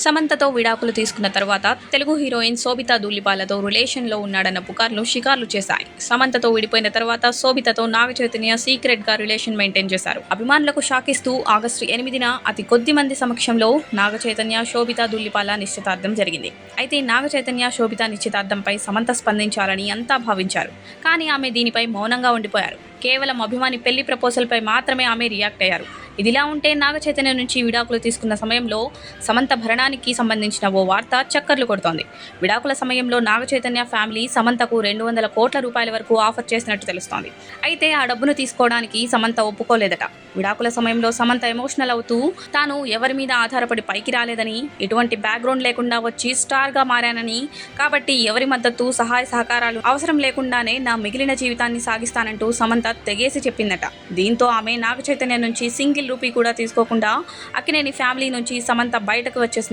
సమంతతో విడాకులు తీసుకున్న తర్వాత తెలుగు హీరోయిన్ శోభితా ధూళిపాలతో రిలేషన్లో ఉన్నాడన్న పుకార్లు షికార్లు చేశాయి. సమంతతో విడిపోయిన తర్వాత శోభితతో నాగచైతన్య సీక్రెట్ గా రిలేషన్ మెయింటైన్ చేశారు. అభిమానులకు షాక్ ఇస్తూ ఆగస్టు 8న అతి కొద్ది మంది సమక్షంలో నాగచైతన్య శోభితా ధూళిపాల నిశ్చితార్థం జరిగింది. అయితే నాగచైతన్య శోభిత నిశ్చితార్థంపై సమంత స్పందించాలని అంతా భావించారు. కానీ ఆమె దీనిపై మౌనంగా ఉండిపోయారు. కేవలం అభిమాని పెళ్లి ప్రపోజల్ పై మాత్రమే ఆమె రియాక్ట్ అయ్యారు. ఇదిలా ఉంటే నాగచైతన్య నుంచి విడాకులు తీసుకున్న సమయంలో సమంత భరణానికి సంబంధించిన ఓ వార్త చక్కర్లు కొడుతోంది. విడాకుల సమయంలో నాగచైతన్య ఫ్యామిలీ సమంతకు 200 కోట్ల రూపాయల వరకు ఆఫర్ చేసినట్టు తెలుస్తోంది. అయితే ఆ డబ్బును తీసుకోవడానికి సమంత ఒప్పుకోలేదట. విడాకుల సమయంలో సమంత ఎమోషనల్ అవుతూ తాను ఎవరి మీద ఆధారపడి పైకి రాలేదని, ఎటువంటి బ్యాక్గ్రౌండ్ లేకుండా వచ్చి స్టార్గా మారానని, కాబట్టి ఎవరి మద్దతు సహాయ సహకారాలు అవసరం లేకుండానే నా మిగిలిన జీవితాన్ని సాగిస్తానంటూ సమంత తెగేసి చెప్పిందట. దీంతో ఆమె నాగచైతన్య నుంచి సింగిల్ రూపీ కూడా తీసుకోకుండా అక్కినేని ఫ్యామిలీ నుంచి సమంత బయటకు వచ్చేసింది.